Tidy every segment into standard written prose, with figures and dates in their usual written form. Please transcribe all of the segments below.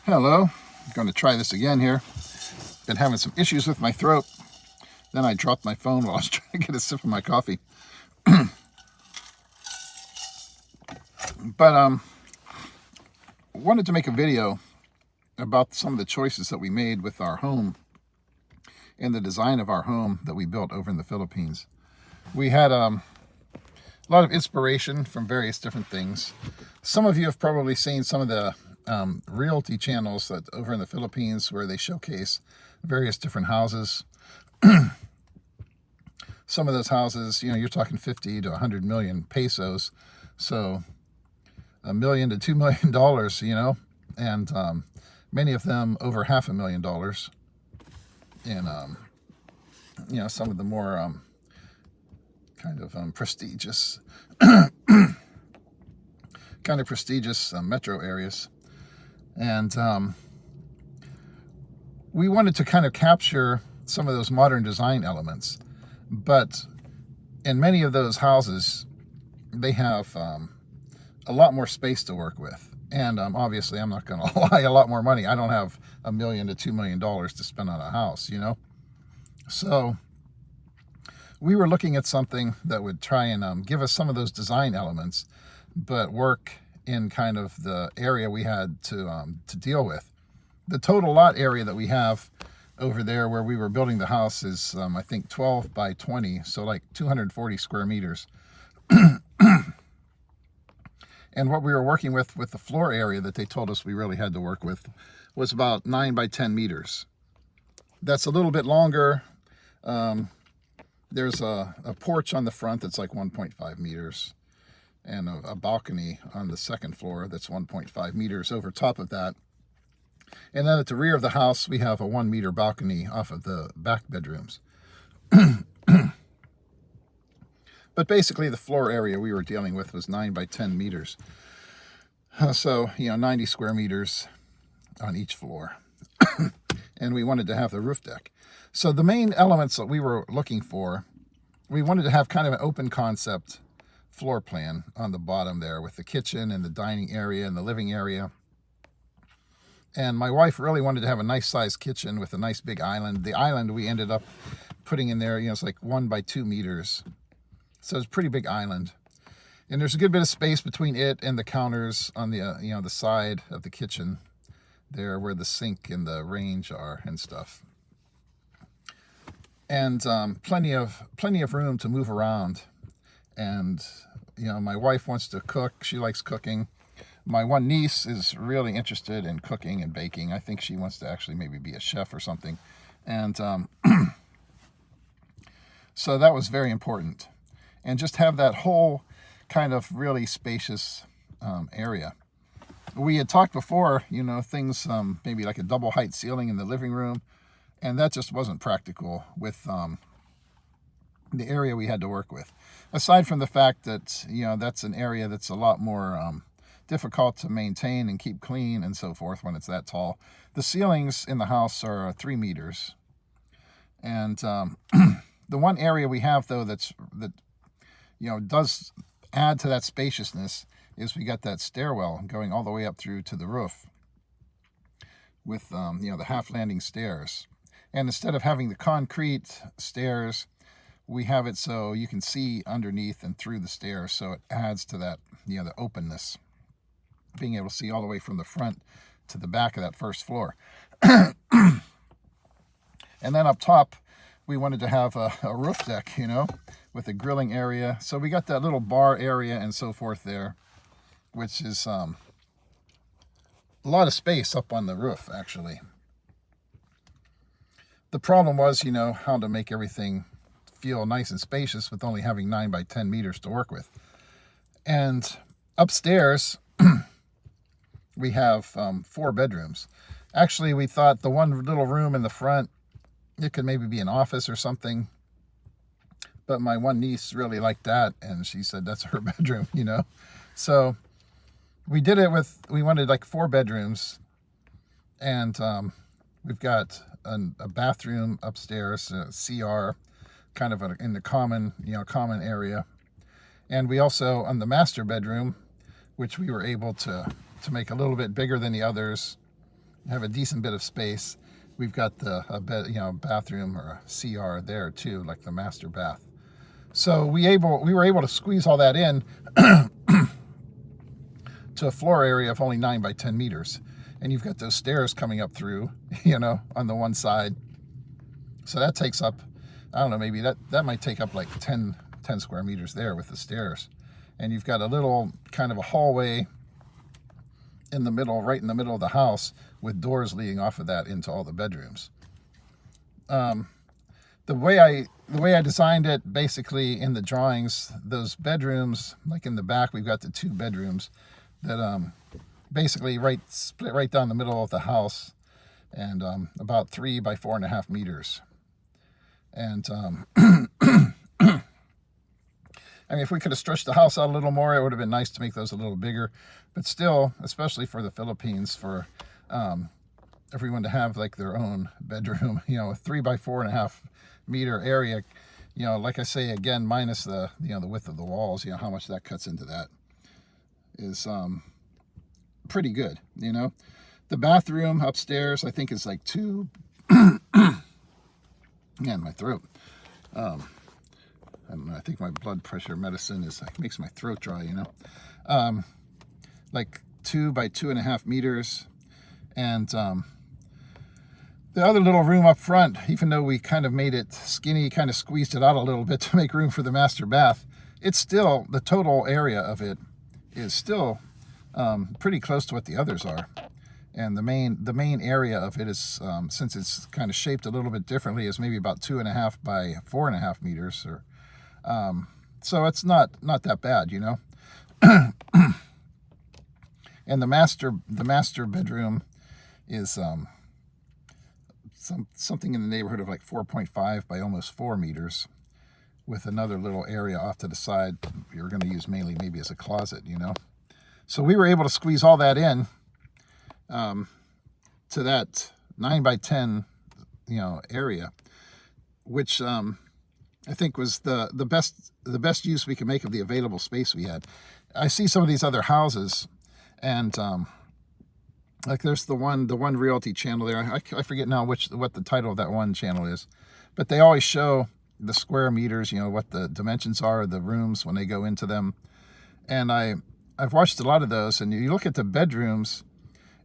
Hello, I'm going to try this again here. Been having some issues with my throat. Then I dropped my phone while I was trying to get a sip of my coffee. But wanted to make a video about some of the choices that we made with our home and the design of our home that we built over in the Philippines. We had a lot of inspiration from various different things. Some of you have probably seen some of the realty channels that over in the Philippines where they showcase various different houses. Some of those houses, you're talking 50 to 100 million pesos. So $1 million to $2 million, and many of them over $500,000. And, some of the more prestigious, metro areas. And we wanted to kind of capture some of those modern design elements. But in many of those houses, they have a lot more space to work with. And obviously, I'm not going to lie, a lot more money. I don't have $1 million to $2 million to spend on a house, So we were looking at something that would try and give us some of those design elements, but work in kind of the area we had to deal with. The total lot area that we have over there where we were building the house is, I think, 12 by 20, so like 240 square meters. And what we were working with the floor area that they told us we really had to work with was about 9 by 10 meters. That's a little bit longer. There's a porch on the front that's like 1.5 meters and a balcony on the second floor that's 1.5 meters over top of that. And then at the rear of the house, we have a 1 meter balcony off of the back bedrooms. But basically, the floor area we were dealing with was 9 by 10 meters. So, 90 square meters on each floor. And we wanted to have the roof deck. So the main elements that we were looking for, we wanted to have kind of an open concept floor plan on the bottom there with the kitchen and the dining area and the living area. And my wife really wanted to have a nice sized kitchen with a nice big island. The island we ended up putting in there, it's like 1 by 2 meters. So it's a pretty big island. And there's a good bit of space between it and the counters on the, the side of the kitchen there where the sink and the range are and stuff. And plenty of room to move around. And, my wife wants to cook. She likes cooking. My one niece is really interested in cooking and baking. I think she wants to actually maybe be a chef or something. And so that was very important. And just have that whole kind of really spacious area. We had talked before, things maybe like a double height ceiling in the living room. And that just wasn't practical with the area we had to work with. Aside from the fact that, that's an area that's a lot more difficult to maintain and keep clean and so forth when it's that tall. The ceilings in the house are 3 meters. And the one area we have, though, that does add to that spaciousness is we got that stairwell going all the way up through to the roof with, the half landing stairs. And instead of having the concrete stairs, we have it so you can see underneath and through the stairs. So it adds to that, the openness, being able to see all the way from the front to the back of that first floor. And then up top, we wanted to have a roof deck, with a grilling area. So we got that little bar area and so forth there, which is a lot of space up on the roof, actually. The problem was, how to make everything feel nice and spacious with only having 9 by 10 meters to work with. And upstairs, we have 4 bedrooms. Actually, we thought the one little room in the front, it could maybe be an office or something. But my one niece really liked that, and she said that's her bedroom, So we did it we wanted like 4 bedrooms, and we've got a bathroom upstairs, a CR, kind of in the common area. And we also, on the master bedroom, which we were able to make a little bit bigger than the others, have a decent bit of space. We've got a bed, bathroom or a CR there too, like the master bath. So we were able to squeeze all that in to a floor area of only 9 by 10 meters. And you've got those stairs coming up through, on the one side. So that takes up, I don't know, maybe that might take up like 10 square meters there with the stairs. And you've got a little kind of a hallway in the middle, right in the middle of the house, with doors leading off of that into all the bedrooms. The way I designed it, basically in the drawings, those bedrooms, like in the back, we've got the 2 bedrooms that basically split right down the middle of the house, and about 3 by 4.5 meters. And I mean, if we could have stretched the house out a little more, it would have been nice to make those a little bigger. But still, especially for the Philippines, for everyone to have like their own bedroom, a 3 by 4.5 meter area, like I say again, minus the the width of the walls, how much that cuts into that is pretty good. The bathroom upstairs, I think, is like 2. Man, my throat. I don't know, I think my blood pressure medicine makes my throat dry, like 2 by 2.5 meters. And the other little room up front, even though we kind of made it skinny, kind of squeezed it out a little bit to make room for the master bath, it's still, the total area of it is still pretty close to what the others are. And the main area of it is, since it's kind of shaped a little bit differently, is maybe about 2.5 by 4.5 meters, or so it's not that bad, And the master bedroom is something in the neighborhood of like 4.5 by almost 4 meters, with another little area off to the side you're going to use mainly maybe as a closet, So we were able to squeeze all that in to that 9 by 10 area, which I think was the best use we could make of the available space we had. I see some of these other houses, and like there's the one realty channel there. I forget now what the title of that one channel is, but they always show the square meters, what the dimensions are of the rooms when they go into them. And I've watched a lot of those, and you look at the bedrooms,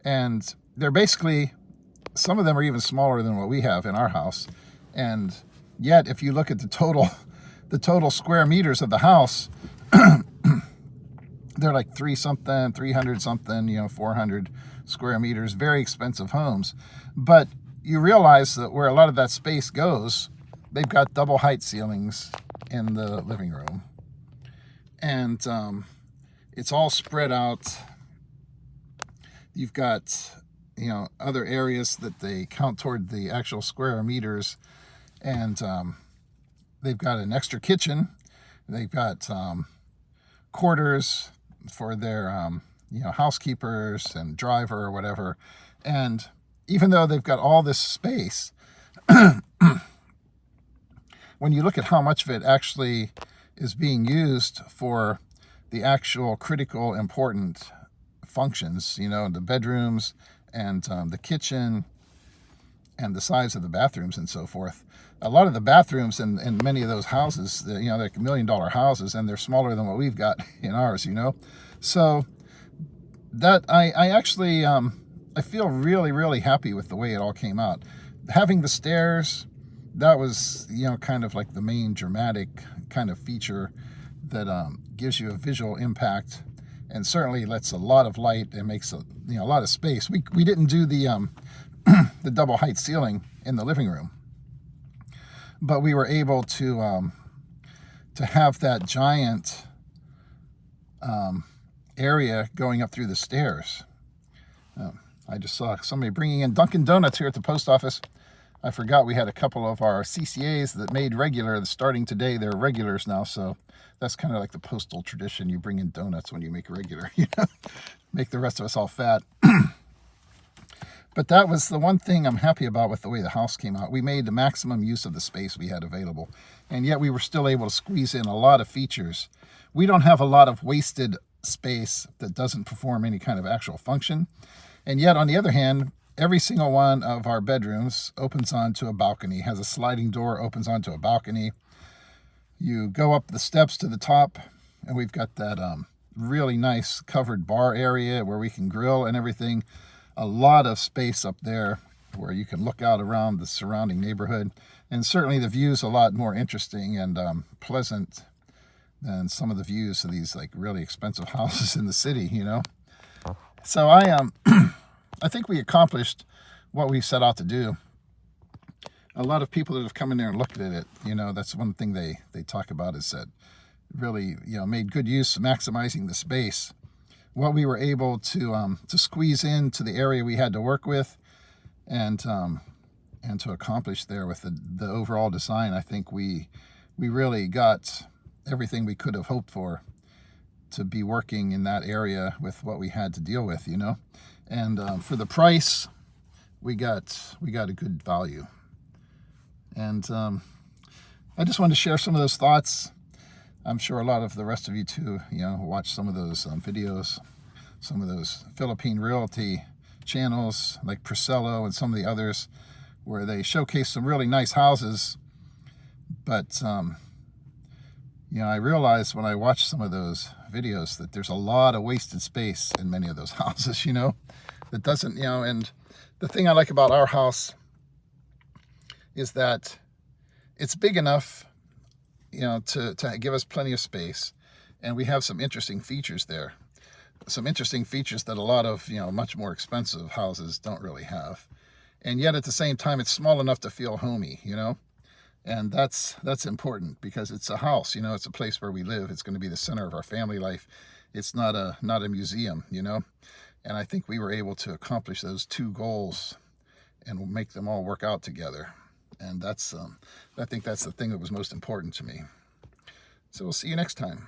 and they're basically, some of them are even smaller than what we have in our house. And yet, if you look at the total square meters of the house, they're like 300 something, 400 square meters, very expensive homes. But you realize that where a lot of that space goes, they've got double height ceilings in the living room. And it's all spread out. You've got, other areas that they count toward the actual square meters. And they've got an extra kitchen. They've got quarters for their, housekeepers and driver or whatever. And even though they've got all this space, when you look at how much of it actually is being used for the actual critical important functions, the bedrooms and the kitchen and the size of the bathrooms and so forth. A lot of the bathrooms in many of those houses, they're like $1 million houses, and they're smaller than what we've got in ours, So that I actually, I feel really, really happy with the way it all came out. Having the stairs, that was, kind of like the main dramatic kind of feature that gives you a visual impact, and certainly lets a lot of light and makes a lot of space. We didn't do the the double height ceiling in the living room, but we were able to have that giant area going up through the stairs. I just saw somebody bringing in Dunkin' Donuts here at the post office. I forgot we had a couple of our CCAs that made regular. Starting today, they're regulars now, so that's kind of like the postal tradition. You bring in donuts when you make regular, make the rest of us all fat. But that was the one thing I'm happy about with the way the house came out. We made the maximum use of the space we had available, and yet we were still able to squeeze in a lot of features. We don't have a lot of wasted space that doesn't perform any kind of actual function. And yet, on the other hand, every single one of our bedrooms opens onto a balcony, has a sliding door, opens onto a balcony. You go up the steps to the top, and we've got that really nice covered bar area where we can grill and everything. A lot of space up there where you can look out around the surrounding neighborhood. And certainly the view's a lot more interesting and pleasant than some of the views of these like really expensive houses in the city, you know. So I think we accomplished what we set out to do. A lot of people that have come in there and looked at it, you know, that's one thing they talk about, is that really, you know, made good use of maximizing the space. What we were able to squeeze into the area we had to work with, and to accomplish there with the overall design, I think we really got everything we could have hoped for to be working in that area with what we had to deal with, you know. And for the price, we got a good value. And I just wanted to share some of those thoughts. I'm sure a lot of the rest of you too, you know, watch some of those videos, some of those Philippine realty channels like Priscello and some of the others, where they showcase some really nice houses. But you know, I realized when I watched some of those videos that there's a lot of wasted space in many of those houses, you know, that doesn't, you know. And the thing I like about our house is that it's big enough, you know, to give us plenty of space. And we have some interesting features there. Some interesting features that a lot of, you know, much more expensive houses don't really have. And yet at the same time, it's small enough to feel homey, you know. And that's important, because it's a house, you know, it's a place where we live. It's going to be the center of our family life. It's not a museum, you know. And I think we were able to accomplish those two goals and make them all work out together. And that's I think that's the thing that was most important to me. So we'll see you next time.